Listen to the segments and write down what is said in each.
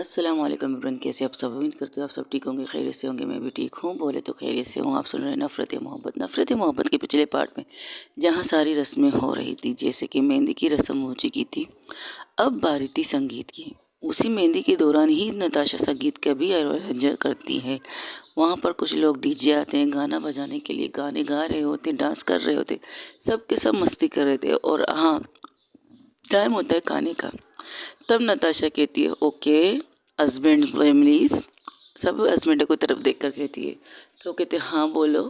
अस्सलाम वालेकुम एवरीवन, कैसे आप सब। उम्मीद करते हो आप सब ठीक होंगे, खैरियत से होंगे। मैं भी ठीक हूँ, बोले तो खैरियत से हूँ। आप सुन रहे हैं नफ़रत मोहब्बत के पिछले पार्ट में जहाँ सारी रस्में हो रही थी, जैसे कि मेहंदी की रस्म हो चुकी थी, अब बारी थी संगीत की। उसी मेहंदी के दौरान ही नताशा संगीत का भी आयोजन करती है। वहाँ पर कुछ लोग डीजे आते हैं गाना बजाने के लिए, गाने गा रहे होते, डांस कर रहे होते, सब के सब मस्ती कर रहे थे। और हाँ, टाइम होता है खाने का। तब नताशा कहती है ओके हस्बैंड फैमिलीज, सब हस्बैंड को तरफ देख कर कहती है। तो कहते हैं हाँ बोलो,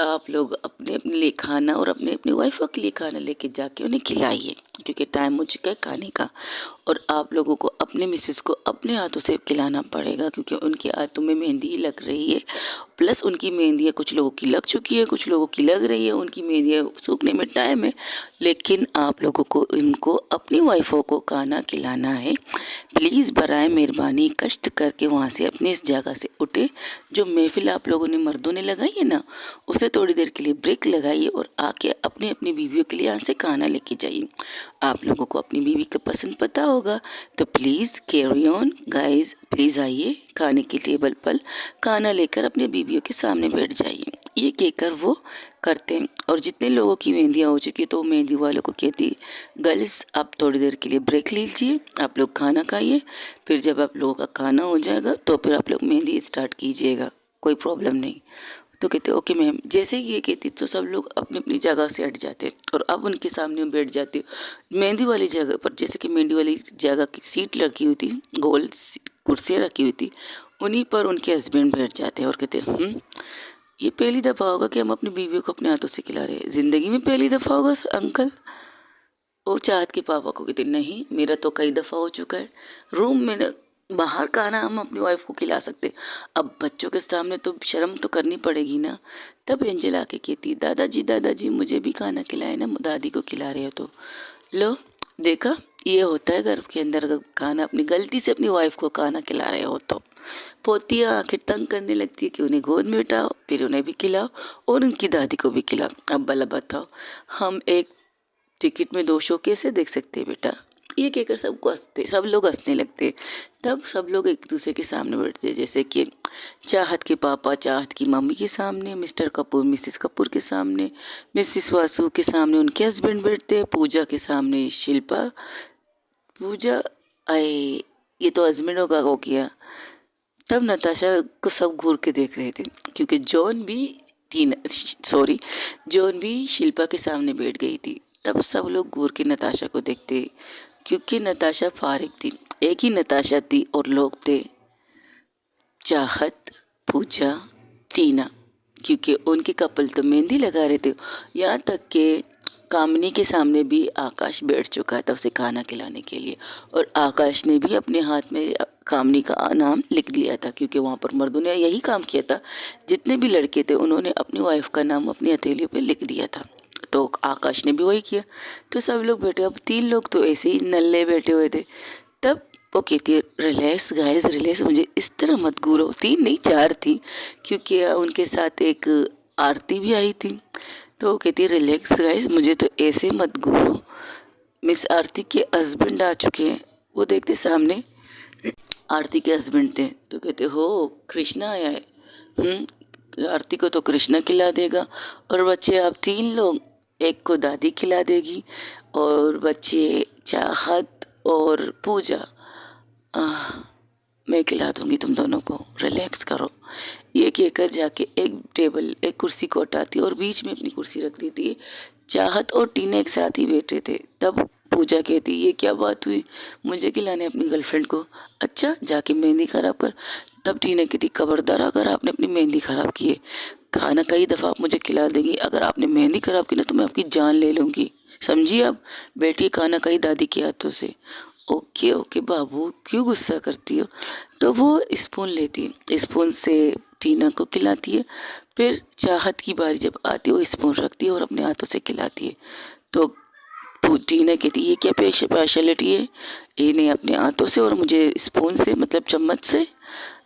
आप लोग अपने अपने लिए खाना और अपने अपनी वाइफ के लिए खाना लेके जाके उन्हें खिलाइए, क्योंकि टाइम हो चुका है खाने का। और आप लोगों को अपने मिसेस को अपने हाथों से खिलाना पड़ेगा, क्योंकि उनके हाथों में मेहंदी लग रही है। प्लस उनकी मेहंदी कुछ लोगों की लग चुकी है, कुछ लोगों की लग रही है। उनकी मेहंदी सूखने में टाइम है, लेकिन आप लोगों को इनको अपनी वाइफों को खाना खिलाना है। प्लीज़ बराए मेहरबानी कष्ट करके वहाँ से अपनी इस जगह से उठे। जो महफिल आप लोगों ने मर्दों ने लगाई है ना, उसे थोड़ी देर के लिए ब्रेक लगाइए और आके अपनी अपनी बीवियों के लिए यहाँ से खाना लेके जाइए। आप लोगों को अपनी बीवी का पसंद पता होगा, तो please carry on guys, please आइए खाने की टेबल पर खाना लेकर अपने बीवियों के सामने बैठ जाइए। ये कहकर वो करते हैं। और जितने लोगों की मेहंदियाँ हो चुकी तो मेहंदी वालों को कहती गर्ल्स, आप थोड़ी देर के लिए ब्रेक लीजिए, आप लोग खाना खाइए, फिर जब आप लोगों का खाना हो जाएगा तो फिर आप लोग मेहंदी स्टार्ट कीजिएगा, कोई प्रॉब्लम नहीं। तो कहते ओके मैम। जैसे ही ये कहती तो सब लोग अपनी अपनी जगह से हट जाते और अब उनके सामने बैठ जाते मेहंदी वाली जगह पर। जैसे कि मेहंदी वाली जगह की सीट रखी हुई थी, गोल कुर्सियाँ रखी हुई थी, उन्हीं पर उनके हस्बैंड बैठ जाते हैं और कहते ये पहली दफ़ा होगा कि हम अपनी बीवियों को अपने हाथों से खिला रहे हैं, ज़िंदगी में पहली दफ़ा होगा अंकल। वो चाहत के पापा को कहते नहीं, मेरा तो कई दफ़ा हो चुका है। रूम में न, बाहर खाना हम अपनी वाइफ को खिला सकते, अब बच्चों के सामने तो शर्म तो करनी पड़ेगी ना। तब एंजल आके कहती दादाजी मुझे भी खाना खिलाए ना, दादी को खिला रहे हो तो। लो देखा, ये होता है घर के अंदर, अगर खाना अपनी गलती से अपनी वाइफ को खाना खिला रहे हो तो पोतियाँ आखिर तंग करने लगती है कि उन्हें गोद में उठाओ, फिर उन्हें भी खिलाओ और उनकी दादी को भी खिलाओ। अब भला बताओ, हम एक टिकट में दो शो कैसे देख सकते हैं बेटा। ये कहकर सबको हंसते, सब लोग हंसने लगते। तब सब लोग एक दूसरे के सामने बैठते, जैसे कि चाहत के पापा चाहत की मम्मी के सामने, मिस्टर कपूर मिसिस कपूर के सामने, मिसिस वासु के सामने उनके हस्बैंड बैठते, पूजा के सामने शिल्पा। पूजा आए, ये तो हस्बैंडों का हो गया। तब नताशा को सब घूर के देख रहे थे, क्योंकि जॉन भी शिल्पा के सामने बैठ गई थी। तब सब लोग घूर के नताशा को देखते, क्योंकि नताशा फारिग थी। एक ही नताशा थी और लोग थे चाहत, पूजा, टीना, क्योंकि उनके कपल तो मेहंदी लगा रहे थे। यहाँ तक कि कामनी के सामने भी आकाश बैठ चुका था उसे खाना खिलाने के लिए, और आकाश ने भी अपने हाथ में कामनी का नाम लिख लिया था, क्योंकि वहाँ पर मर्दों ने यही काम किया था। जितने भी लड़के थे उन्होंने अपनी वाइफ का नाम अपनी हथेलियों पे लिख दिया था, तो आकाश ने भी वही किया। तो सब लोग बैठे, अब 3 लोग तो ऐसे ही नल्ले बैठे हुए थे। तब वो कहती है रिलैक्स गाइस रिलैक्स, मुझे इस तरह मत घूरो। 3 नहीं 4 थी, क्योंकि उनके साथ एक आरती भी आई थी। तो वो कहती है रिलैक्स गाइस, मुझे तो ऐसे मत घूरो। मिस आरती के हस्बैंड आ चुके हैं। वो देखते सामने आरती के हस्बैंड थे, तो कहते हो कृष्णा आया है। आरती को तो कृष्णा खिला देगा, और बच्चे आप 3 लोग, एक को दादी खिला देगी और बच्चे चाहत और पूजा मैं खिला दूंगी तुम दोनों को, रिलैक्स करो। ये कहकर जाके एक कुर्सी को हटाती और बीच में अपनी कुर्सी रख दी थी। चाहत और टीना एक साथ ही बैठे थे। तब पूजा कहती ये क्या बात हुई, मुझे खिलाने अपनी गर्लफ्रेंड को, अच्छा जाके मेहंदी खराब कर। तब टीना कहती खबरदार, अगर आपने अपनी मेहंदी खराब की है, खाना कई दफ़ा आप मुझे खिला देंगी, अगर आपने मेहंदी खराब की ना तो मैं आपकी जान ले लूँगी, समझिए। अब बैठी खाना कहीं दादी के हाथों से। ओके ओके बाबू, क्यों गुस्सा करती हो। तो वो स्पून लेती है, स्पून से टीना को खिलाती है। फिर चाहत की बारी जब आती है वो स्पून रखती है और अपने हाथों से खिलाती है। तो टीना कहती है ये क्या स्पेशलिटी है, इन्हें अपने हाथों से और मुझे स्पून से, मतलब चम्मच से।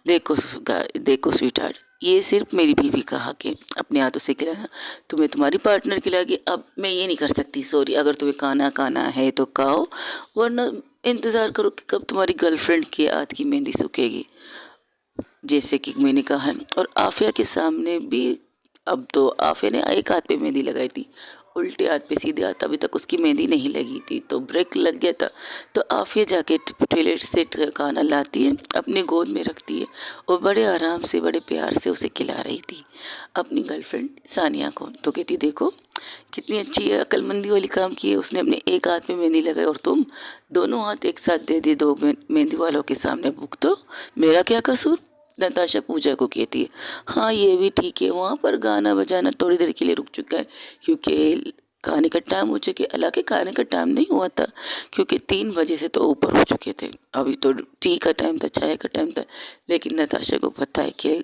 देखो स्वीटहार्ट, ये सिर्फ मेरी बीवी का हक है अपने हाथों से खिलाना, तुम्हें तुम्हारी पार्टनर खिलाएगी, अब मैं ये नहीं कर सकती, सॉरी। अगर तुम्हें खाना है तो खाओ, वरना इंतज़ार करो कि कब तुम्हारी गर्लफ्रेंड के हाथ की मेहंदी सूखेगी, जैसे कि मैंने कहा है। और आफिया के सामने भी, अब तो आफिया ने एक हाथ पे मेहंदी लगाई थी, उल्टे हाथ पे सीधे हाथ अभी तक उसकी मेहंदी नहीं लगी थी, तो ब्रेक लग गया था। तो आफिया जाके टॉयलेट से खाना लाती है, अपने गोद में रखती है और बड़े आराम से बड़े प्यार से उसे खिला रही थी अपनी गर्लफ्रेंड सानिया को। तो कहती देखो कितनी अच्छी है, अक्लमंदी वाली काम की है उसने, अपने एक हाथ में मेहंदी लगाई और तुम दोनों हाथ एक साथ दे दे दो मेहंदी वालों के सामने, भुगतो, मेरा क्या कसूर। नताशा पूजा को कहती है हाँ ये भी ठीक है। वहाँ पर गाना बजाना थोड़ी देर के लिए रुक चुका है क्योंकि खाने का टाइम हो चुके, हालांकि खाने का टाइम नहीं हुआ था क्योंकि 3 बजे से तो ऊपर हो चुके थे, अभी तो टी का टाइम था, चाय का टाइम था। लेकिन नताशा को पता है कि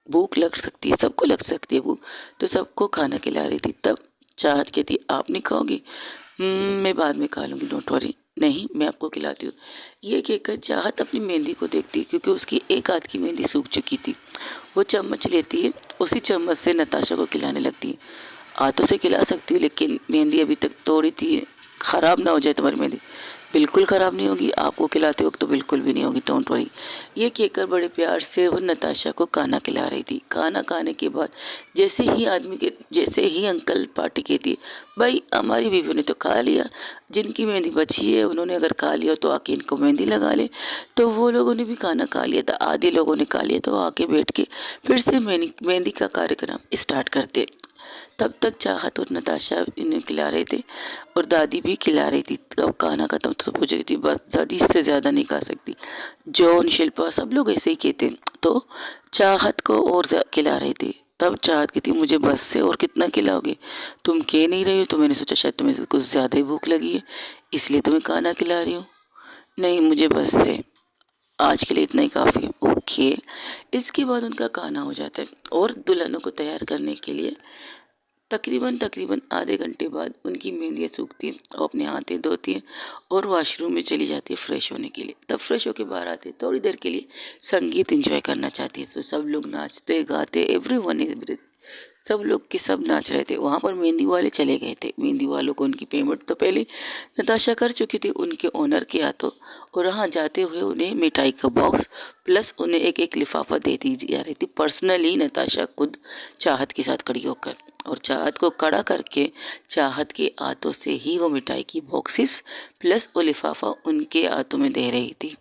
भूख लग सकती है, सबको लग सकती है भूख, तो सबको खाना खिला रही थी। तब चाहत कहती आप नहीं खाओगी? मैं बाद में खा लूँगी, डोंट वरी। नहीं मैं आपको खिलाती हूँ। ये कहकर चाहत अपनी मेहंदी को देखती है क्योंकि उसकी एक हाथ की मेहंदी सूख चुकी थी। वो चम्मच लेती है, उसी चम्मच से नताशा को खिलाने लगती है। हाथों से खिला सकती हूँ लेकिन मेहंदी अभी तक थोड़ी थी, ख़राब ना हो जाए तुम्हारी मेहंदी। बिल्कुल ख़राब नहीं होगी, आपको खिलाते वक्त तो बिल्कुल भी नहीं होगी, डोंट वरी। ये कहकर बड़े प्यार से वो नताशा को खाना खिला रही थी। खाना खाने के बाद जैसे ही अंकल पार्टी कहती है भाई हमारी बीवी ने तो खा लिया, जिनकी मेहंदी बची है उन्होंने अगर खा लिया तो आके इनको मेहंदी लगा ले। तो वो लोगों ने भी खाना खा लिया था, आधे लोगों ने खा लिया, तो आके बैठ के फिर से मेहंदी का कार्यक्रम स्टार्ट करते। तब तक चाहत और नताशा इन्हें खिला रहे थे और दादी भी खिला रही थी। अब खाना खत्म तो पूछ रही थी बस दादी इससे ज़्यादा नहीं खा सकती। जॉन शिल्पा सब लोग ऐसे ही कहते, तो चाहत को और खिला रहे थे। तब चाहत कहती मुझे बस से और कितना खिलाओगे, तुम कह नहीं रही हो तो मैंने सोचा शायद तुम्हें कुछ ज़्यादा ही भूख लगी है इसलिए तुम्हें खाना खिला रही हूँ। नहीं मुझे बस से, आज के लिए इतना ही काफ़ी है। ओके। इसके बाद उनका खाना हो जाता है और दुल्हनों को तैयार करने के लिए तकरीबन आधे घंटे बाद उनकी मेहंदियाँ सूखती हैं और अपने हाथें धोती हैं और वॉशरूम में चली जाती है फ्रेश होने के लिए। तब फ्रेश होके बाहर आते हैं, थोड़ी देर के लिए संगीत एंजॉय करना चाहती है, तो सब लोग नाचते गाते, एवरीवन इज, सब लोग के सब नाच रहे थे। वहाँ पर मेहंदी वाले चले गए थे, मेहंदी वालों को उनकी पेमेंट तो पहले नताशा कर चुकी थी उनके ओनर के हाथों, और वहाँ जाते हुए उन्हें मिठाई का बॉक्स प्लस उन्हें एक एक लिफाफा दे दी जा रही थी। पर्सनली नताशा खुद चाहत के साथ खड़ी होकर और चाहत को खड़ा करके चाहत के हाथों से ही वो मिठाई की बॉक्सेस प्लस वो लिफाफा उनके हाथों में दे रही थी।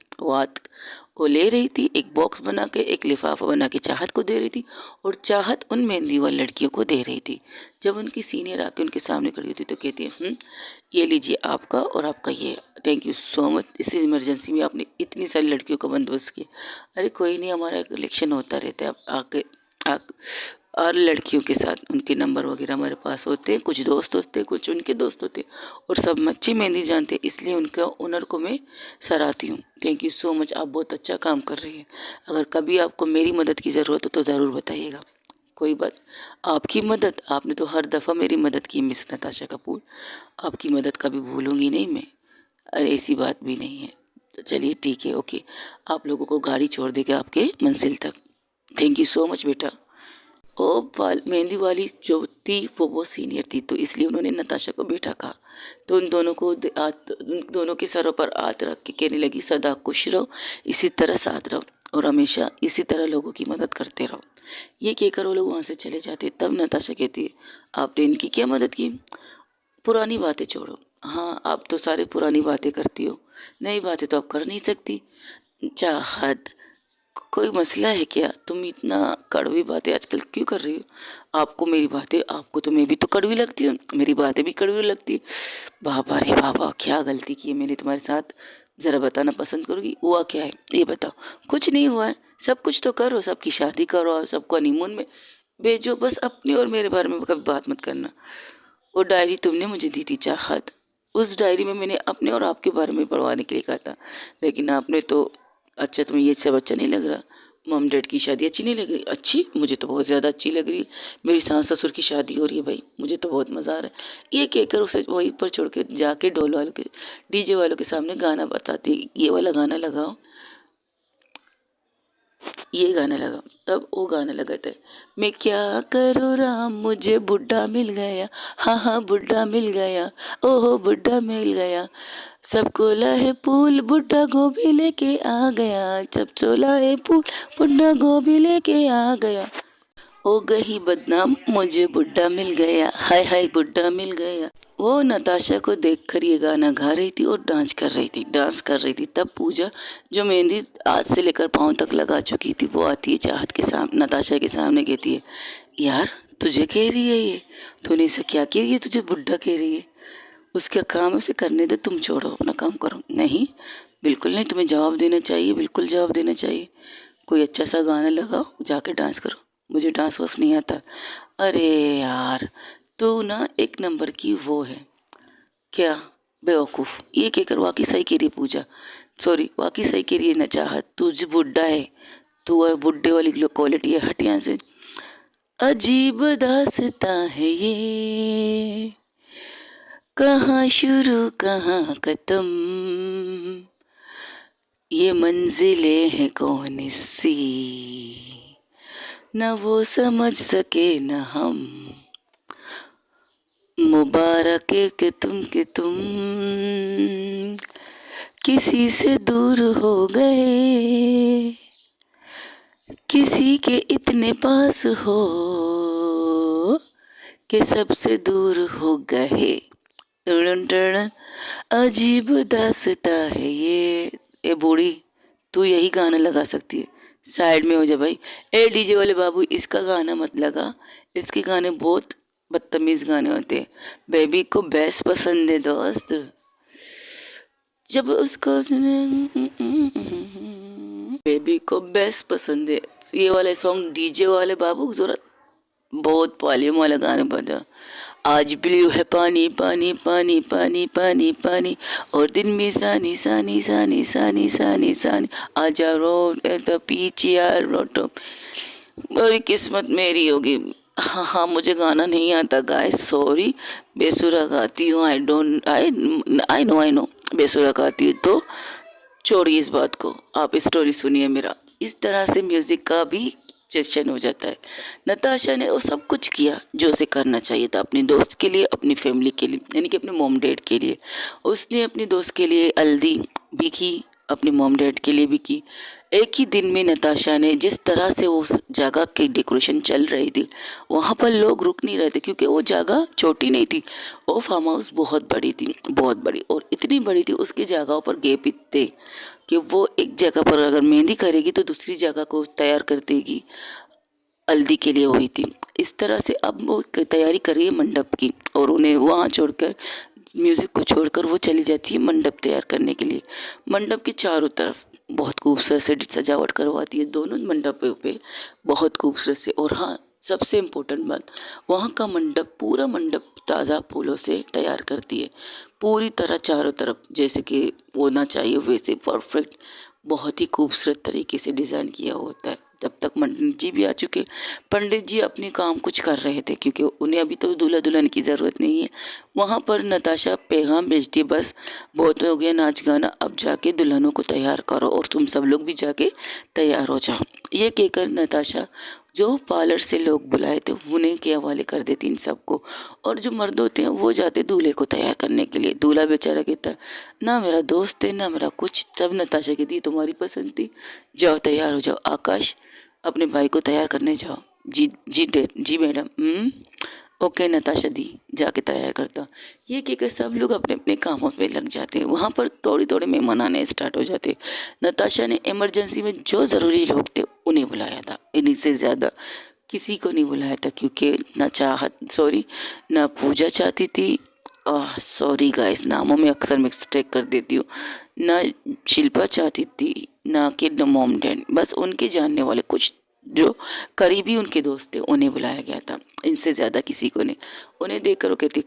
वो ले रही थी, एक बॉक्स बना के एक लिफाफा बना के चाहत को दे रही थी और चाहत उन मेहंदी वाली लड़कियों को दे रही थी। जब उनकी सीनियर आके उनके सामने खड़ी होती तो कहती है ये लीजिए आपका और आपका ये, थैंक यू सो मच, इस इमरजेंसी में आपने इतनी सारी लड़कियों का बंदोबस्त किया। अरे कोई नहीं, हमारा कलेक्शन होता रहता है, आप आके और लड़कियों के साथ उनके नंबर वगैरह हमारे पास होते हैं, कुछ दोस्त होते हैं, कुछ उनके दोस्त होते हैं और सब मच्छी मेहंदी जानते हैं, इसलिए उनका ओनर को मैं सराहती हूँ। थैंक यू सो मच, आप बहुत अच्छा काम कर रही हैं। अगर कभी आपको मेरी मदद की ज़रूरत हो तो ज़रूर बताइएगा। कोई बात, आपकी मदद, आपने तो हर दफ़ा मेरी मदद की मिस नताशा कपूर, आपकी मदद कभी भूलूंगी नहीं मैं। अरे ऐसी बात भी नहीं है। तो चलिए ठीक है, ओके, आप लोगों को गाड़ी छोड़ देगा आपके मंजिल तक। थैंक यू सो मच बेटा। वो मेहंदी वाली जो थी वो बहुत सीनियर थी, तो इसलिए उन्होंने नताशा को बेटा कहा। तो उन दोनों के सरों पर हाथ रख के कहने लगी सदा खुश रहो, इसी तरह साथ रहो और हमेशा इसी तरह लोगों की मदद करते रहो। ये कहकर वो लोग वहाँ से चले जाते। तब नताशा कहती है आपने इनकी क्या मदद की, पुरानी बातें छोड़ो। हाँ आप तो सारी पुरानी बातें करती हो, नई बातें तो आप कर नहीं सकती। चाहत, कोई मसला है क्या, तुम इतना कड़वी बातें आजकल क्यों कर रही हो? आपको मेरी बातें, आपको तो मैं भी तो कड़वी लगती हूँ, मेरी बातें भी कड़वी लगती है। बाबा रे बाबा, क्या गलती की है मैंने तुम्हारे साथ, ज़रा बताना पसंद करोगी, हुआ क्या है ये बताओ। कुछ नहीं हुआ है, सब कुछ तो करो, सबकी शादी करो, सबको हनीमून में भेजो, बस अपने और मेरे बारे में कभी बात मत करना। वो डायरी तुमने मुझे दी थी चाहत, उस डायरी में मैंने अपने और आपके बारे में पढ़वाने के लिए कहा था, लेकिन आपने तो, अच्छा तुम्हें ये सब अच्छा नहीं लग रहा, मम डैड की शादी अच्छी नहीं लग रही? अच्छी, मुझे तो बहुत ज़्यादा अच्छी लग रही है, मेरी सास ससुर की शादी हो रही है भाई, मुझे तो बहुत मज़ा आ रहा है। ये कहकर उसे वहीं पर छोड़ के जाके ढोल वालों के, डीजे वालों के सामने गाना बताती, ये वाला गाना लगाओ, ये गाना लगा। तब वो गाना लगाता है, मैं क्या करूँ राम मुझे बुढ़ा मिल गया, हाँ हाँ बुढ़ा मिल गया, ओहो बुढ़ा मिल गया, सब कोला है फूल बुढ़ा गोभी लेके आ गया, सब चोला है फूल बुढ़ा गोभी लेके आ गया। हो गई बदनाम मुझे बुढ़ा मिल गया, हाय हाय बुढ़ा मिल गया। वो नताशा को देखकर ये गाना गा रही थी और डांस कर रही थी। तब पूजा, जो मेहंदी आज से लेकर पाँव तक लगा चुकी थी, वो आती है चाहत के सामने, नताशा के सामने, कहती है यार तुझे कह रही है ये, तूने ऐसा क्या किया, ये तुझे बुढ़ा कह रही है, उसका काम है, उसे करने दे, तुम छोड़ो अपना काम करो। नहीं, बिल्कुल नहीं, तुम्हें जवाब देना चाहिए, बिल्कुल जवाब देना चाहिए। कोई अच्छा सा गाना लगाओ, जाके डांस करो। मुझे डांस वांस नहीं आता। अरे यार, तू ना एक नंबर की वो है क्या, बेवकूफ़। ये कहकर वाकई सही कह रही है पूजा, सॉरी वाकई सही कह रही है नचाहत, तुझ बुढ़ा है, तू है बुढ़े वाली क्वालिटी है, हट यहाँ से। अजीब दास्तां है ये, कहाँ शुरू कहाँ खत्म, ये मंजिलें हैं कौन सी, न वो समझ सके न हम, मुबारक है कि तुम किसी से दूर हो गए, किसी के इतने पास हो कि सबसे दूर हो गए। अजीब दास्ता है ये बूढ़ी, तू यही गाना लगा सकती है, साइड में हो जा भाई। ए डीजे वाले बाबू, इसका गाना मत लगा, इसके गाने बहुत बदतमीज गाने होते हैं। बेबी को बेस पसंद है दोस्त, जब उसको बेबी को बेस पसंद है, ये वाले सॉन्ग डीजे वाले बाबू जरा बहुत वॉल्यूम वाला गाना बजा। आज ब्लू है पानी पानी पानी पानी पानी पानी, और दिन में सानी सानी सानी सानी सानी सानी, आजा रोड तो पीछे यार रोटो, बड़ी किस्मत मेरी होगी। हाँ हाँ, मुझे गाना नहीं आता गाइस, सॉरी, बेसुरा गाती हूँ, आई नो बेसुरा गाती हूँ, तो छोड़िए इस बात को, आप स्टोरी सुनिए मेरा। इस तरह से म्यूजिक का भी सेशन हो जाता है। नताशा ने वो सब कुछ किया जो उसे करना चाहिए था, अपने दोस्त के लिए, अपनी फैमिली के लिए, यानी कि अपने मॉम डैड के लिए। उसने अपने दोस्त के लिए हल्दी भी की, अपने मॉम डैड के लिए भी की। एक ही दिन में नताशा ने, जिस तरह से उस जगह की डेकोरेशन चल रही थी, वहाँ पर लोग रुक नहीं रहे थे, क्योंकि वो जगह छोटी नहीं थी, वो फार्म हाउस बहुत बड़ी थी, बहुत बड़ी, और इतनी बड़ी थी, उसकी जगहों पर गैप थे कि वो एक जगह पर अगर मेहंदी करेगी तो दूसरी जगह को तैयार कर देगी हल्दी के लिए हुई थी। इस तरह से अब वो तैयारी कर रही है मंडप की, और उन्हें वहाँ छोड़कर, म्यूज़िक को छोड़कर वो चली जाती है मंडप तैयार करने के लिए। मंडप के चारों तरफ बहुत खूबसूरत से सजावट करवाती है, दोनों मंडपों पे बहुत खूबसूरत से। और हाँ, सबसे इम्पोर्टेंट बात, वहाँ का मंडप, पूरा मंडप ताज़ा फूलों से तैयार करती है, पूरी तरह चारों तरफ जैसे कि होना चाहिए वैसे परफेक्ट, बहुत ही खूबसूरत तरीके से डिज़ाइन किया होता है। तब तक पंडित जी भी आ चुके। पंडित जी अपने काम कुछ कर रहे थे, क्योंकि उन्हें अभी तो दूल्हा दुल्हन की ज़रूरत नहीं है। वहाँ पर नताशा पैगाम भेजती, बस बहुत हो गया नाच गाना, अब जाके दुल्हनों को तैयार करो और तुम सब लोग भी जाके तैयार हो जाओ। ये कहकर नताशा जो पार्लर से लोग बुलाए थे उन्हें के हवाले कर देती इन सबको, और जो मर्द होते हैं वो जाते दूल्हे को तैयार करने के लिए। दूल्हा बेचारा कहता है ना मेरा दोस्त है ना मेरा कुछ, तब नताशा कहती तुम्हारी पसंद थी, जाओ तैयार हो जाओ। आकाश, अपने भाई को तैयार करने जाओ। जी मैडम। ओके नताशा दी, जाके तैयार करता। ये कहकर सब लोग अपने अपने कामों पे लग जाते हैं। वहाँ पर थोड़ी थोड़े मेहमान आने स्टार्ट हो जाते। नताशा ने इमरजेंसी में जो ज़रूरी लोग थे उन्हें बुलाया था, इन्हीं से ज़्यादा किसी को नहीं बुलाया था, क्योंकि ना पूजा चाहती थी, सॉरी गाइस, नामों में अक्सर मिस्टेक कर देती हूँ, ना शिल्पा चाहती थी, ना कि न मॉम डैड, बस उनके जानने वाले कुछ जो करीबी उनके दोस्त थे उन्हें बुलाया गया था, इनसे ज़्यादा किसी को नहीं। उन्हें देखकर वो कहती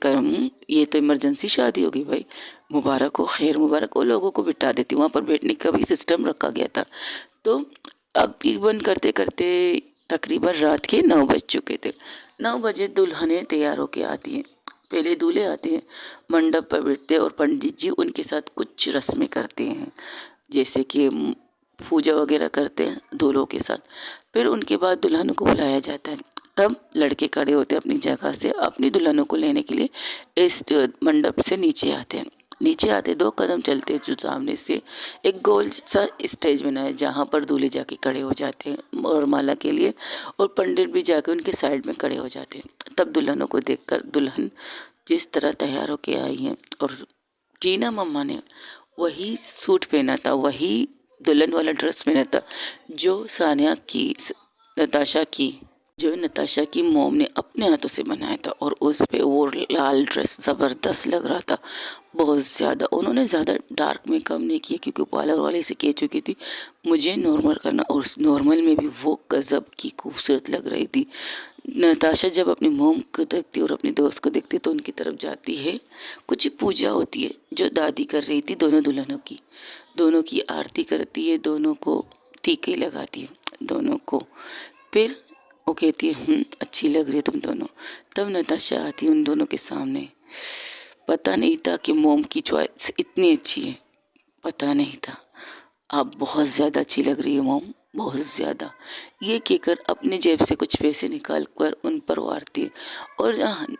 ये तो इमरजेंसी शादी होगी भाई, मुबारक हो, खैर मुबारक हो, लोगों को बिठा देती। वहाँ पर बैठने का भी सिस्टम रखा गया था। तो तकरीबन करते करते तकरीबन रात के 9 बज चुके थे। 9 बजे दुल्हनें तैयार होके आती हैं, पहले दूल्हे आते हैं, मंडप पर बैठते हैं और पंडित जी उनके साथ कुछ रस्में करते हैं, जैसे कि पूजा वगैरह करते हैं दूल्हों के साथ। फिर उनके बाद दुल्हनों को बुलाया जाता है। तब लड़के खड़े होते हैं अपनी जगह से, अपनी दुल्हनों को लेने के लिए इस मंडप से नीचे आते हैं। नीचे आते 2 कदम चलते जो सामने से एक गोल सा स्टेज बना है जहाँ पर दूल्हे जाके खड़े हो जाते हैं और माला के लिए, और पंडित भी जाके उनके साइड में खड़े हो जाते हैं। तब दुल्हनों को देखकर दुल्हन जिस तरह तैयार होके आई है, और टीना मम्मा ने वही सूट पहना था, वही दुल्हन वाला ड्रेस पहना था जो सानिया की नताशा की मोम ने अपने हाथों से बनाया था, और उस पे वो लाल ड्रेस ज़बरदस्त लग रहा था बहुत ज़्यादा। उन्होंने ज़्यादा डार्क मेकअप नहीं किया क्योंकि पार्लर वाले से कह चुकी थी मुझे नॉर्मल करना, और उस नॉर्मल में भी वो गजब की खूबसूरत लग रही थी। नताशा जब अपनी मोम को देखती और अपनी दोस्त को देखती तो उनकी तरफ जाती है। कुछ पूजा होती है जो दादी कर रही थी दोनों दुल्हनों की, दोनों की आरती करती है, दोनों को टीके लगाती है दोनों को। फिर वो कहती है अच्छी लग रही है तुम दोनों। तब नताशा आती है उन दोनों के सामने। पता नहीं था कि मोम की चॉइस इतनी अच्छी है, पता नहीं था। आप बहुत ज़्यादा अच्छी लग रही है मोम, बहुत ज़्यादा। ये कहकर अपने जेब से कुछ पैसे निकाल कर उन पर वारती है। और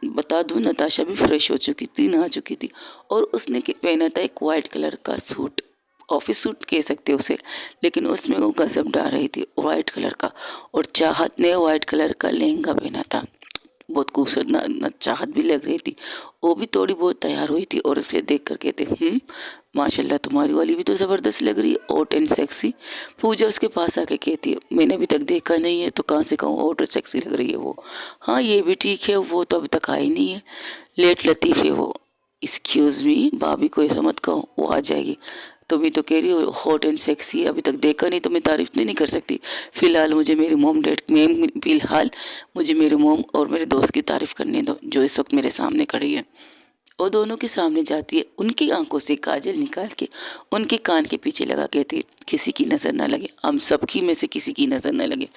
बता दूं नताशा भी फ्रेश हो चुकी थी, नहा चुकी थी, और उसने पहना था एक वाइट कलर का सूट, ऑफिस सूट कह सकते हो उसे, लेकिन उसमें वो गजब डाल रही थी वाइट कलर का। और चाहत ने वाइट कलर का लहंगा पहना था, बहुत खूबसूरत न चाहत भी लग रही थी। वो भी थोड़ी बहुत तैयार हुई थी और उसे देख कर कहते माशाल्लाह तुम्हारी वाली भी तो ज़बरदस्त लग रही है, हॉट एंड सेक्सी। पूजा उसके पास आके कहती है मैंने अभी तक देखा नहीं है तो कहाँ से कहूँ हॉट और सेक्सी लग रही है वो। हाँ ये भी ठीक है, वो तो अभी तक आई नहीं है, लेट लतीफ़ है वो। एक्सक्यूज़ मी, भाभी को ऐसा मत कहो, वो आ जाएगी। तो भी तो कह रही हो हॉट एंड सेक्सी, अभी तक देखा नहीं तो मैं तारीफ नहीं कर सकती। फिलहाल मुझे मेरी मोम और मेरे दोस्त की तारीफ करने दो जो इस वक्त मेरे सामने खड़ी है। और दोनों के सामने जाती है, उनकी आंखों से काजल निकाल के उनके कान के पीछे लगा कहती है किसी की नज़र ना लगे, हम सबकी में से किसी की नज़र ना लगे,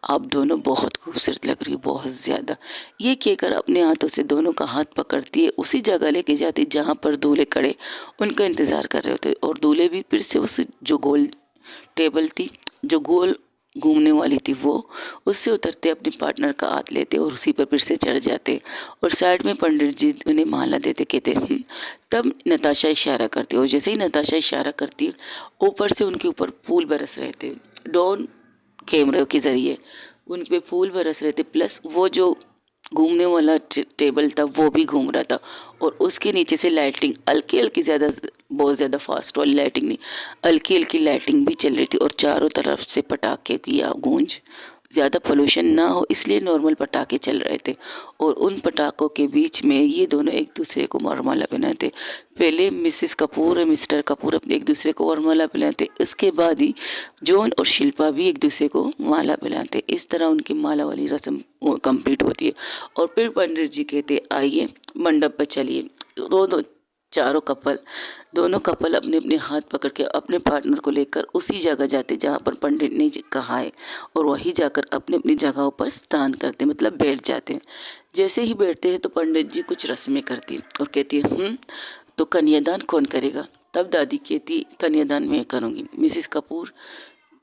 आप दोनों बहुत खूबसूरत लग रही हो, बहुत ज़्यादा। ये कहकर अपने हाथों से दोनों का हाथ पकड़ती है, उसी जगह लेके जाती जहाँ पर दूल्हे खड़े उनका इंतज़ार कर रहे होते। और दूल्हे भी फिर से उस जो गोल टेबल थी, जो गोल घूमने वाली थी, वो उससे उतरते अपने पार्टनर का हाथ लेते और उसी पर फिर से चढ़ जाते। और साइड में पंडित जी उन्हें माला देते कहते तब नताशा इशारा करती है, और जैसे ही नताशा इशारा करती है ऊपर से उनके ऊपर फूल बरस रहे थे, ड्रोन कैमरे के ज़रिए उन पे फूल बरस रहे थे, प्लस वो जो घूमने वाला टेबल था वो भी घूम रहा था। और उसके नीचे से लाइटिंग हल्की हल्की, ज़्यादा बहुत ज़्यादा फास्ट वाली लाइटिंग नहीं, हल्की हल्की लाइटिंग भी चल रही थी। और चारों तरफ से पटाखे की गूंज, ज़्यादा पोल्यूशन ना हो इसलिए नॉर्मल पटाखे चल रहे थे। और उन पटाखों के बीच में ये दोनों एक दूसरे को वरमाला पहनाते। पहले मिसेस कपूर और मिस्टर कपूर अपने एक दूसरे को वरमाला पहनाते, इसके बाद ही जॉन और शिल्पा भी एक दूसरे को माला पहनाते। इस तरह उनकी माला वाली रस्म कंप्लीट होती है। और फिर पंडित जी कहते आइए मंडप पर चलिए। दोनों कपल अपने अपने हाथ पकड़ के अपने पार्टनर को लेकर उसी जगह जाते जहाँ पर पंडित ने कहा है, और वहीं जाकर अपनी अपनी जगहों पर स्नान करते, मतलब बैठ जाते हैं। जैसे ही बैठते हैं तो पंडित जी कुछ रस्में करती और कहती है तो कन्यादान कौन करेगा। तब दादी कहती कन्यादान मैं करूँगी। मिसेस कपूर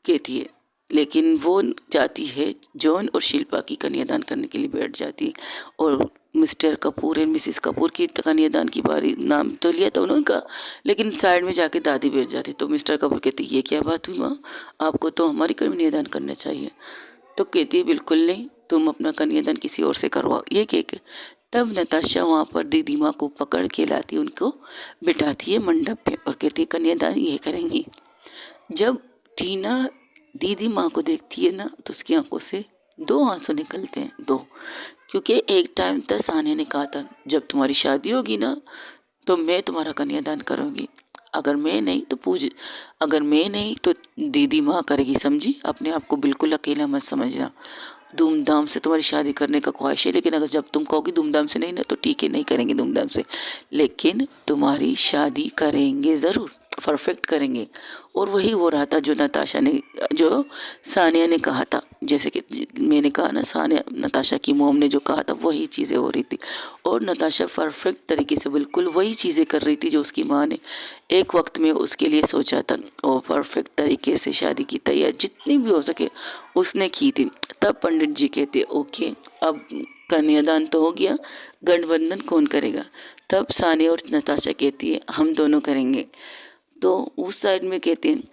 कहती है, लेकिन वो जाती है जॉन और शिल्पा की कन्यादान करने के लिए बैठ जाती है। और mister Kapoor and Mrs Kapoor की कन्यादान की बारी, नाम तो लिया था उनका, लेकिन साइड में जाके दादी बैठ जाती। तो मिस्टर कपूर कहती ये क्या बात हुई माँ, आपको तो हमारी कन्यादान करना चाहिए। तो कहती है बिल्कुल नहीं, तुम अपना कन्यादान किसी और से करवाओ। ये कह तब नताशा वहाँ पर दीदी माँ को पकड़ के लाती, उनको बिठाती है मंडप पे और कहती है कन्यादान ये करेंगी। जब टीना दीदी माँ को देखती है ना तो उसकी आंखों से 2 आंसू निकलते हैं, 2। क्योंकि एक टाइम तक सानिया ने कहा था जब तुम्हारी शादी होगी ना तो मैं तुम्हारा कन्यादान करूँगी, अगर मैं नहीं तो दीदी माँ करेगी, समझी। अपने आप को बिल्कुल अकेला मत समझना। धूमधाम से तुम्हारी शादी करने का ख्वाहिश है, लेकिन अगर जब तुम कहोगी धूमधाम से नहीं ना तो ठीक है, नहीं करेंगे धूमधाम से, लेकिन तुम्हारी शादी करेंगे ज़रूर, परफेक्ट करेंगे। और वही हो रहा था जो सानिया ने कहा था। जैसे कि मैंने कहा ना, सानिया नताशा की मोम ने जो कहा था वही चीज़ें हो रही थी। और नताशा परफेक्ट तरीके से बिल्कुल वही चीज़ें कर रही थी जो उसकी माँ ने एक वक्त में उसके लिए सोचा था। और परफेक्ट तरीके से शादी की तैयारी जितनी भी हो सके उसने की थी। तब पंडित जी कहते ओके अब कन्यादान तो हो गया, गठबंधन कौन करेगा? तब सानिया और नताशा कहती है हम दोनों करेंगे। तो उस साइड में कहते हैं,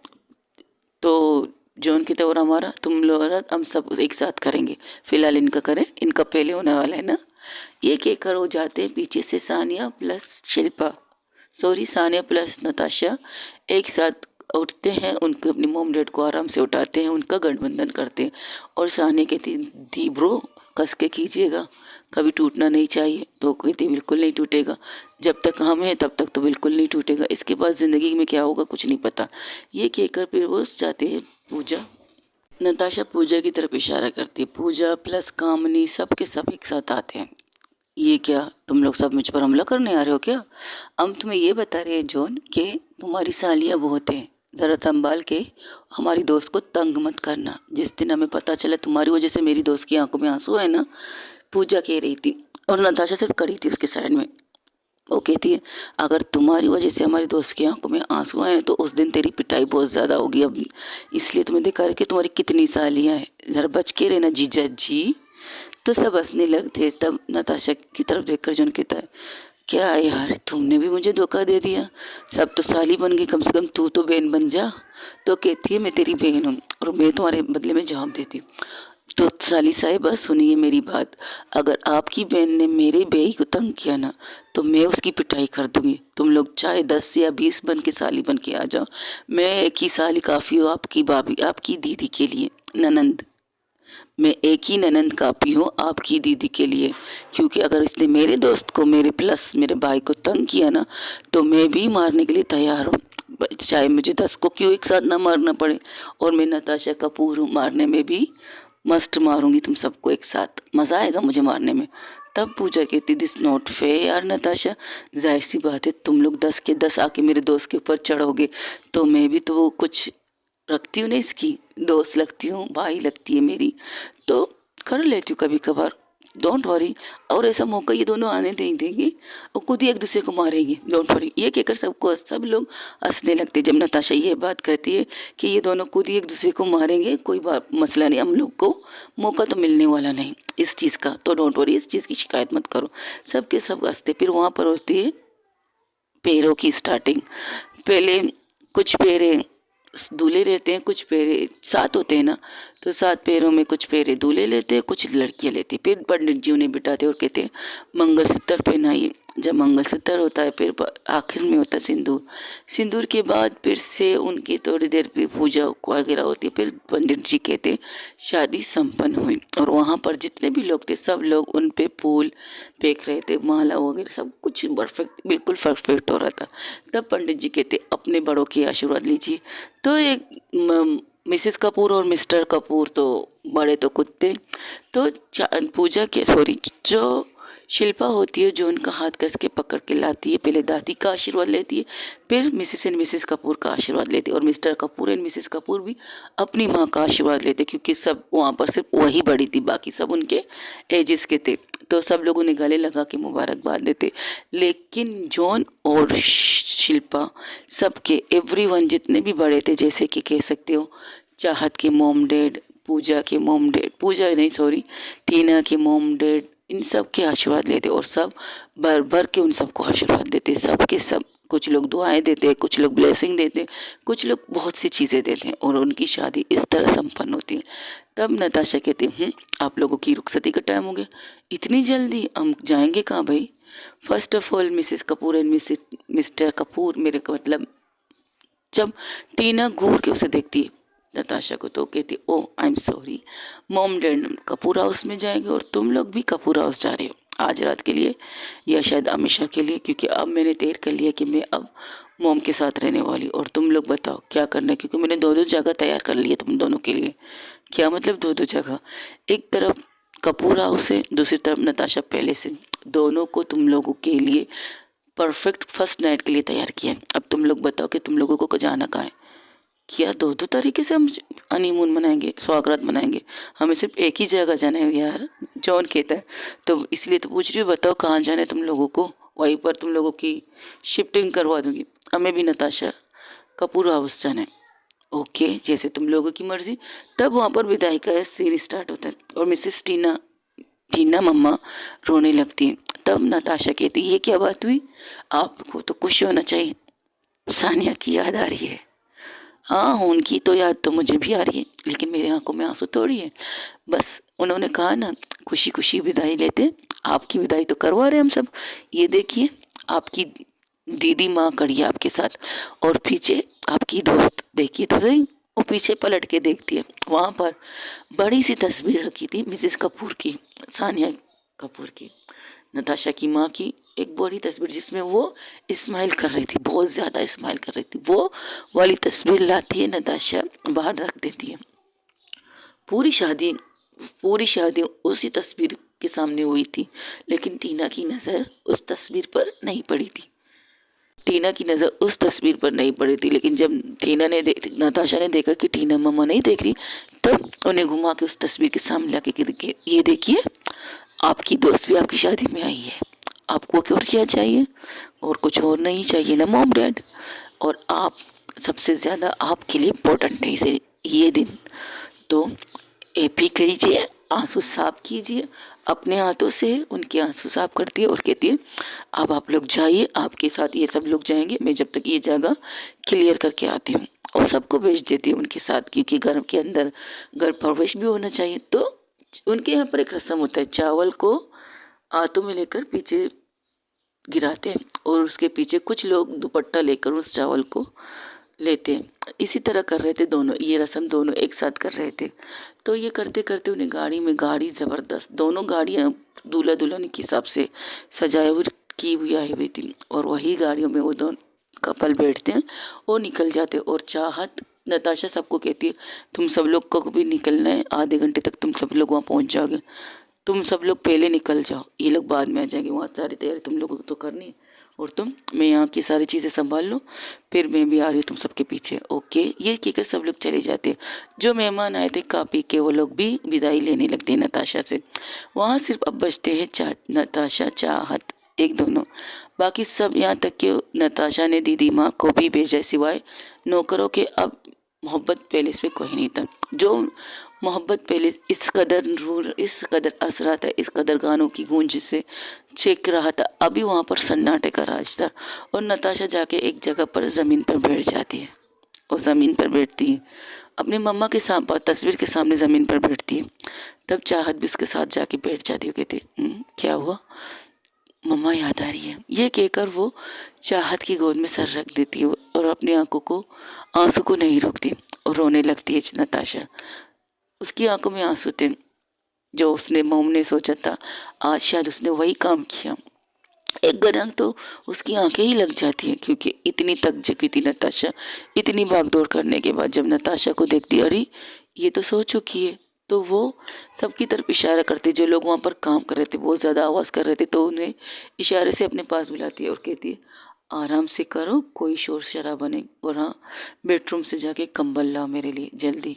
तो जॉन कहते और हमारा, तुम लोग हम सब एक साथ करेंगे, फिलहाल इनका करें, इनका पहले होने वाला है ना। ये कहकर हो जाते हैं पीछे से Sania plus Shilpa, sorry Sania plus Natasha एक साथ उठते हैं, उनके अपनी मोम डैड को आराम से उठाते हैं, उनका गठबंधन करते हैं। और सानिया कहती दी ब्रो कस के कीजिएगा, कभी टूटना नहीं चाहिए। तो कहती बिल्कुल नहीं टूटेगा, जब तक हम हैं तब तक तो बिल्कुल नहीं टूटेगा, इसके बाद ज़िंदगी में क्या होगा कुछ नहीं पता। ये कहकर फिर वो जाते हैं पूजा। नताशा पूजा की तरफ इशारा करती है, पूजा प्लस कामनी सब के सब एक साथ आते हैं। ये क्या तुम लोग सब मुझ पर हमला करने आ रहे हो क्या? हम तुम्हें ये बता रहे हैं जॉन कि तुम्हारी सालियाँ बहुत हैं, ज़रा संभाल के हमारी दोस्त को तंग मत करना। जिस दिन हमें पता चला तुम्हारी वजह से मेरी दोस्त की आंखों में आंसू है ना, पूजा कह रही थी और नताशा सिर्फ खड़ी थी उसके साइड में। वो कहती है अगर तुम्हारी वजह से हमारी दोस्त की आंखों में आंसू आए तो उस दिन तेरी पिटाई बहुत ज़्यादा होगी। अब इसलिए तुम्हें दिखा रहे कि तुम्हारी कितनी सालियाँ हैं, ज़रा बच के रहना जीजा जी। तो सब हंसने लगते। तब नताशा की तरफ देखकर जॉन कहता है क्या यार तुमने भी मुझे धोखा दे दिया, सब तो साली बन गई, कम से कम तू तो बहन बन जा। तो कहती है मैं तेरी बहन हूँ और मैं तुम्हारे बदले में जवाब देती हूँ। तो साली साहिबा सुनिए मेरी बात, अगर आपकी बहन ने मेरे बेई को तंग किया ना तो मैं उसकी पिटाई कर दूंगी। तुम लोग चाहे 10 या 20 बन के साली बन के आ जाओ, मैं एक ही साली काफ़ी हूँ आपकी भाभी, आपकी दीदी के लिए, ननंद। मैं एक ही ननंद काफ़ी हूँ आपकी दीदी के लिए, क्योंकि अगर इसने मेरे दोस्त को, मेरे प्लस मेरे भाई को तंग किया ना तो मैं भी मारने के लिए तैयार हूँ, चाहे मुझे 10 को क्यों एक साथ ना मारना पड़े। और मैं नताशा कपूर हूँ, मारने में भी मस्त मारूंगी तुम सबको एक साथ, मज़ा आएगा मुझे मारने में। तब पूजा कहती दिस नॉट फेयर यार नताशा, जाहिर सी बात है तुम लोग 10 के 10 आके मेरे दोस्त के ऊपर चढ़ोगे तो मैं भी तो वो कुछ रखती हूँ ना, इसकी दोस्त लगती हूँ, भाई लगती है मेरी, तो कर लेती हूँ कभी कभार, डोंट वरी। और ऐसा मौका ये दोनों आने नहीं देंगे और खुद ही एक दूसरे को मारेंगे, डोंट वरी। ये कहकर सब लोग हंसने लगते जब नताशा ये बात कहती है कि ये दोनों खुद ही एक दूसरे को मारेंगे, कोई बात मसला नहीं, हम लोग को मौका तो मिलने वाला नहीं इस चीज़ का, तो डोंट वरी, इस चीज़ की शिकायत मत करो। सब के सब हंसते। फिर वहाँ पर होती है पैरों की स्टार्टिंग। पहले कुछ पैरे दूल्हे रहते हैं, कुछ फेरे 7 होते हैं ना, तो 7 पैरों में कुछ फेरे दूल्हे लेते हैं, कुछ लड़कियां लेती हैं। फिर पंडित जी उन्हें बिठाते और कहते हैं मंगलसूत्र पहनाइए। जब मंगलसूत्र होता है फिर आखिर में होता है सिंदूर। सिंदूर के बाद फिर से उनकी थोड़ी देर फिर पूजा वगैरह होती है। फिर पंडित जी कहते हैं शादी संपन्न हुई। और वहाँ पर जितने भी लोग थे सब लोग उन पे फूल फेंक रहे थे, माला वगैरह सब कुछ परफेक्ट, बिल्कुल परफेक्ट हो रहा था। तब पंडित जी कहते अपने बड़ों की आशीर्वाद लीजिए। तो एक मिसेस कपूर और मिस्टर कपूर तो बड़े तो कुत्ते, तो पूजा के सॉरी जो शिल्पा होती है जो उनका हाथ कस के पकड़ के लाती है, पहले दादी का आशीर्वाद लेती है, फिर मिसेस एंड मिसेस कपूर का आशीर्वाद लेती है। और mister Kapoor and Mrs Kapoor भी अपनी माँ का आशीर्वाद लेते, क्योंकि सब वहाँ पर सिर्फ वही बड़ी थी, बाकी सब उनके एजेस के थे। तो सब लोग उन्हें गले लगा के मुबारकबाद देते। लेकिन जॉन और शिल्पा सबके एवरीवन जितने भी बड़े थे, जैसे कि कह सकते हो चाहत के मोम डैड, पूजा के मोम डैड, पूजा नहीं सॉरी टीना के मोम डैड, इन सब के आशीर्वाद लेते और सब भर भर के उन सबको आशीर्वाद देते, सब के सब। कुछ लोग दुआएं देते, कुछ लोग ब्लेसिंग देते, कुछ लोग बहुत सी चीज़ें देते हैं और उनकी शादी इस तरह संपन्न होती है। तब नताशा कहती आप लोगों की रुखसती का टाइम हो गया, इतनी जल्दी हम जाएंगे कहाँ भाई? First of all Mrs Kapoor and mister Kapoor, मेरे का मतलब जब टीना घूर के उसे देखती है नताशा को तो कहती oh I am sorry, mom dad Kapoor house में जाएंगे और तुम लोग भी कपूर हाउस जा रहे हो आज रात के लिए या शायद हमेशा के लिए, क्योंकि अब मैंने तय कर लिया कि मैं अब मॉम के साथ रहने वाली। और तुम लोग बताओ क्या करना है, क्योंकि मैंने 2 जगह तैयार कर ली है तुम दोनों के लिए। क्या मतलब 2 जगह? एक तरफ कपूर हाउस है, दूसरी तरफ नताशा पैलेस है। दोनों को तुम लोगों के लिए परफेक्ट फर्स्ट नाइट के लिए तैयार किया है। अब तुम लोग बताओ कि तुम लोगों को जाना कहाँ है? क्या 2 तरीके से हम हनीमून मनाएंगे, स्वागत मनाएंगे? हमें सिर्फ एक ही जगह जाना है यार, जॉन कहता है। तो इसलिए तो पूछ रही हूँ, बताओ कहाँ जाना है तुम लोगों को, वहीं पर तुम लोगों की शिफ्टिंग करवा दूंगी। हमें भी नताशा कपूर हाउस जाना है। ओके जैसे तुम लोगों की मर्जी। तब वहाँ पर विदाई का सीन स्टार्ट होता है और मिसेस टीना टीना मम्मा रोने लगती है। तब नताशा कहती ये क्या बात हुई, आपको तो खुश होना चाहिए। सानिया की याद आ रही है। हाँ, उनकी तो याद तो मुझे भी आ रही है, लेकिन मेरी आंखों में आंसू थोड़ी है। बस उन्होंने कहा ना, खुशी खुशी विदाई लेते, आपकी विदाई तो करवा रहे हम सब। ये देखिए, आपकी दीदी माँ खड़ी है आपके साथ, और पीछे आपकी दोस्त, देखिए तो सही। वो पीछे पलट के देखती है, वहाँ पर बड़ी सी तस्वीर रखी थी मिसेस कपूर की, सानिया कपूर की, नताशा की माँ की एक बड़ी तस्वीर, जिसमें वो स्माइल कर रही थी, बहुत ज़्यादा स्माइल कर रही थी। वो वाली तस्वीर लाती है नताशा, बाहर रख देती है। पूरी शादी पूरी शादी उसी तस्वीर के सामने हुई थी, लेकिन टीना की नज़र उस तस्वीर पर नहीं पड़ी थी। टीना की नज़र उस तस्वीर पर नहीं पड़ी थी, लेकिन जब नताशा ने देखा कि टीना मम्मा नहीं देख रही, तब उन्हें घुमा के उस तस्वीर के सामने लाके के ये देखिए, आपकी दोस्त भी आपकी शादी में आई है, आपको और क्या चाहिए, और कुछ और नहीं चाहिए ना मॉम डैड, और आप सबसे ज़्यादा आपके लिए इम्पोर्टेंट है इसे ये दिन। तो एपी कीजिए, आंसू साफ कीजिए, अपने हाथों से उनके आंसू साफ करती है और कहती है अब आप लोग जाइए, आपके साथ ये सब लोग जाएंगे, मैं जब तक ये जगह क्लियर करके आती हूँ। और सबको भेज देती है उनके साथ, क्योंकि घर के अंदर घर प्रवेश भी होना चाहिए। तो उनके यहाँ पर एक रस्म होता है, चावल को हाथों में लेकर पीछे गिराते हैं, और उसके पीछे कुछ लोग दुपट्टा लेकर उस चावल को लेते हैं। इसी तरह कर रहे थे दोनों, ये रस्म दोनों एक साथ कर रहे थे। तो ये करते करते उन्हें गाड़ी ज़बरदस्त, दोनों गाड़ियाँ दूल्हा दुल्हन के हिसाब से सजाई हुई की हुई आई हुई थी, और वही गाड़ियों में वो दोनों कपल बैठते हैं और निकल जाते हैं। और चाहत नताशा सबको कहती है तुम सब लोग को भी निकलना है, आधे घंटे तक तुम सब लोग वहाँ पहुँच जाओगे, तुम सब लोग पहले निकल जाओ, ये लोग बाद में आ जाएंगे, वहाँ सारी तैयारी तुम लोगों को तो करनी है, और मैं यहाँ की सारी चीज़ें संभाल लूँ, फिर मैं भी आ रही हूँ तुम सबके पीछे। ओके, ये कहकर सब लोग चले जाते हैं। जो मेहमान आए थे खा पी के वो लोग भी विदाई लेने लगते हैं नताशा से। वहाँ सिर्फ अब बचते हैं नताशा, चाहत, एक दोनों, बाकी सब, यहाँ तक कि नताशा ने दीदी माँ को भी भेजा, सिवाय नौकरों के। अब मोहब्बत पैलेस में कोई नहीं था। जो मोहब्बत पैलेस इस कदर असरा था, इस कदर गानों की गूंज से छेक रहा था, अभी वहाँ पर सन्नाटे का राज था। और नताशा जाके एक जगह पर ज़मीन पर बैठ जाती है, और ज़मीन पर बैठती है, अपनी मम्मा के सामने, तस्वीर के सामने ज़मीन पर बैठती है। तब चाहत भी उसके साथ जाके बैठ जाती है, कहती क्या हुआ, मम्मा याद आ रही है, ये कहकर वो चाहत की गोद में सर रख देती है, और अपनी आंसू को नहीं रोकती, और रोने लगती है नताशा। उसकी आंखों में आंसू थे, जो उसने मोम ने सोचा था, आज शायद उसने वही काम किया। एक गदंग तो उसकी आंखें ही लग जाती हैं, क्योंकि इतनी थक चुकी थी नताशा, इतनी भागदौड़ करने के बाद जब नताशा को देखती, अरे ये तो सो चुकी है, तो वो सबकी तरफ इशारा करती, जो लोग वहाँ पर काम कर रहे थे बहुत ज़्यादा आवाज़ कर रहे थे, तो उन्हें इशारे से अपने पास बुलाती है और कहती है आराम से करो, कोई शोर शराबा नहीं, और हाँ, बेडरूम से जाके कंबल लाओ मेरे लिए जल्दी,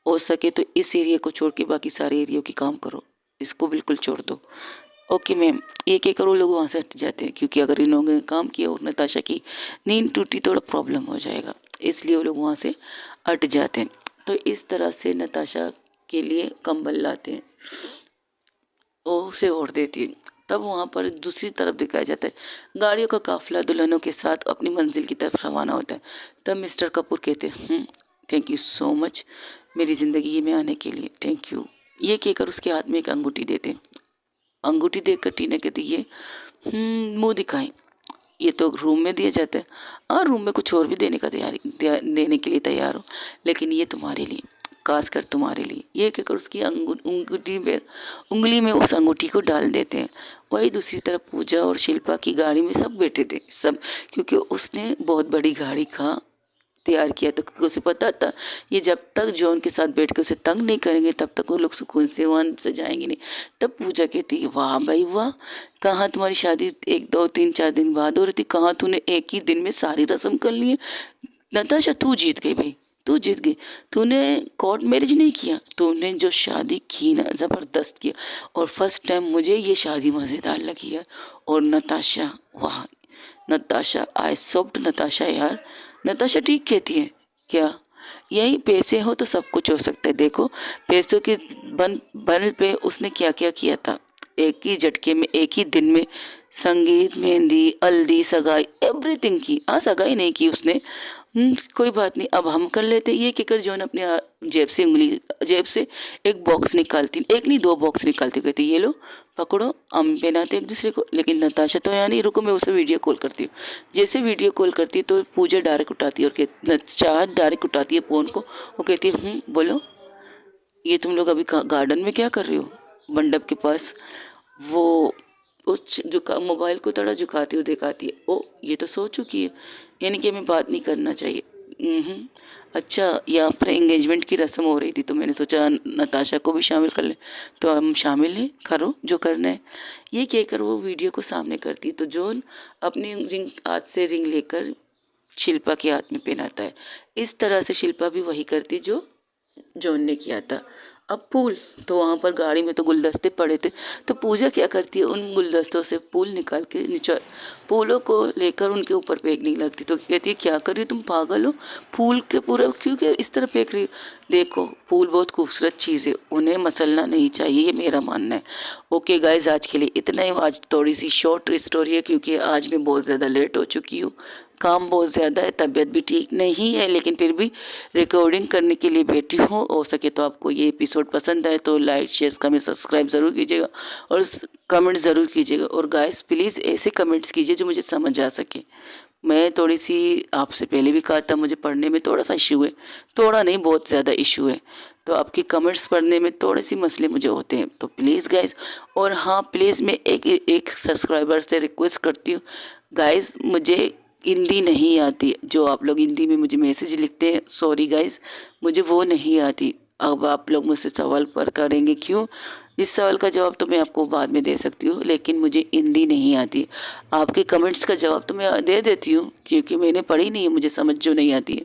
हो सके तो इस एरिया को छोड़ के बाकी सारे एरिया की काम करो, इसको बिल्कुल छोड़ दो। ओके मैम, एक एक करोड़ लोग वहाँ से हट जाते हैं, क्योंकि अगर इन लोगों ने काम किया और नताशा की नींद टूटी थोड़ा प्रॉब्लम हो जाएगा, इसलिए वो लोग वहाँ से हट जाते हैं। तो इस तरह से नताशा के लिए कंबल लाते हैं, वो उसे ओढ़ देती है। तब वहाँ पर दूसरी तरफ दिखाया जाता है, गाड़ियों का काफिला दुल्हनों के साथ अपनी मंजिल की तरफ रवाना होता है। तब मिस्टर कपूर कहते हैं थैंक यू सो मच मेरी ज़िंदगी में आने के लिए, थैंक यू। ये कहकर उसके हाथ में एक अंगूठी देते हैं। अंगूठी देखकर टीना कहती है मुँह दिखाएं, ये तो रूम में दिया जाता है, हाँ रूम में कुछ और भी देने का देने के लिए तैयार हो, लेकिन ये तुम्हारे लिए, खास कर तुम्हारे लिए। ये कहकर उसकी उंगली में उस अंगूठी को डाल देते हैं। वही दूसरी तरफ पूजा और शिल्पा की गाड़ी में सब बैठे थे, सब, क्योंकि उसने बहुत बड़ी गाड़ी का तैयार किया था, क्योंकि उसे पता था ये जब तक जॉन के साथ बैठ के उसे तंग नहीं करेंगे तब तक वो लोग सुकून से वहाँ से जाएंगे नहीं। तब पूजा कहती है वाह भाई वाह, कहाँ तुम्हारी शादी 1 2 3 4 दिन बाद हो रही थी, कहाँ तूने एक ही दिन में सारी रस्म कर ली है। नताशा तू जीत गई भाई, तू जीत गई, तूने कोर्ट मैरिज नहीं किया, तूने जो शादी की ना ज़बरदस्त किया, और फर्स्ट टाइम मुझे ये शादी मज़ेदार लगी है। और नताशा वाह, नताशा आई सॉफ्ट, नताशा यार, नताशा ठीक कहती है क्या, यही पैसे हो तो सब कुछ हो सकता है। देखो पैसों के बल पे उसने क्या क्या किया था, एक ही झटके में, एक ही दिन में संगीत, मेहंदी, हल्दी, सगाई, एवरीथिंग की। हाँ, सगाई नहीं की उसने, कोई बात नहीं, अब हम कर लेते। ये कहकर जॉन अपने जेब से एक बॉक्स निकालती, एक नहीं 2 बॉक्स निकालती, कहती ये लो पकड़ो, हम पहनाते एक दूसरे को। लेकिन नताशा तो यहाँ नहीं, रुको मैं उसे वीडियो कॉल करती हूँ। जैसे वीडियो कॉल करती है तो पूजा डायरेक्ट उठाती है और चाहत डायरेक्ट उठाती है फ़ोन को। वो कहती है बोलो, ये तुम लोग अभी गार्डन में क्या कर रहे हो, मंडप के पास। वो उस मोबाइल को थोड़ा झुकाती हुई दिखाती है। ओ ये तो सो चुकी है, यानी कि हमें बात नहीं करना चाहिए। अच्छा, यहाँ पर एंगेजमेंट की रस्म हो रही थी तो मैंने सोचा नताशा को भी शामिल कर लें, तो हम शामिल हैं, करो जो करना है। ये कहकर वो वीडियो को सामने करती तो जॉन अपनी रिंग, हाथ से रिंग लेकर शिल्पा के हाथ में पहनाता है। इस तरह से शिल्पा भी वही करती जो जॉन ने किया था। अब फूल तो वहाँ पर गाड़ी में तो गुलदस्ते पड़े थे, तो पूजा क्या करती है, उन गुलदस्तों से फूल निकाल के नीचे फूलों को लेकर उनके ऊपर फेंकने लगती। तो कहती है क्या कर रही हो तुम, पागल हो, फूल के पूरा क्यों क्या इस तरह फेंक रही हो। देखो फूल बहुत खूबसूरत चीज़ है, उन्हें मसलना नहीं चाहिए, ये मेरा मानना है। ओके गाइज, आज के लिए इतना ही। आज थोड़ी सी शॉर्ट स्टोरी है क्योंकि आज मैं बहुत ज़्यादा लेट हो चुकी हूँ, काम बहुत ज़्यादा है, तबीयत भी ठीक नहीं है, लेकिन फिर भी रिकॉर्डिंग करने के लिए बैठी हूँ। हो सके तो आपको ये एपिसोड पसंद आए तो लाइक, शेयर, कमेंट, सब्सक्राइब ज़रूर कीजिएगा और कमेंट ज़रूर कीजिएगा। और गाइस प्लीज़ ऐसे कमेंट्स कीजिए जो मुझे समझ आ सके। मैं थोड़ी सी, आपसे पहले भी कहा था, मुझे पढ़ने में थोड़ा सा इशू है, थोड़ा नहीं बहुत ज़्यादा इशू है, तो आपकी कमेंट्स पढ़ने में थोड़े से मसले मुझे होते हैं, तो प्लीज़ गाइस। और हाँ प्लीज़ मैं एक सब्सक्राइबर से रिक्वेस्ट करती हूँ गाइस, मुझे हिंदी नहीं आती, जो आप लोग हिंदी में मुझे मैसेज लिखते हैं, सॉरी गाइस, मुझे वो नहीं आती। अब आप लोग मुझसे सवाल पर करेंगे क्यों, इस सवाल का जवाब तो मैं आपको बाद में दे सकती हूँ, लेकिन मुझे हिंदी नहीं आती। आपके कमेंट्स का जवाब तो मैं दे देती हूँ क्योंकि मैंने पढ़ी नहीं है, मुझे समझ जो नहीं आती है,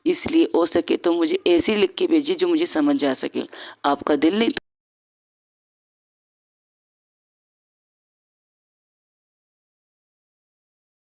इसलिए हो सके तो मुझे ऐसे लिख के भेजिए जो मुझे समझ आ सके। आपका दिल नहीं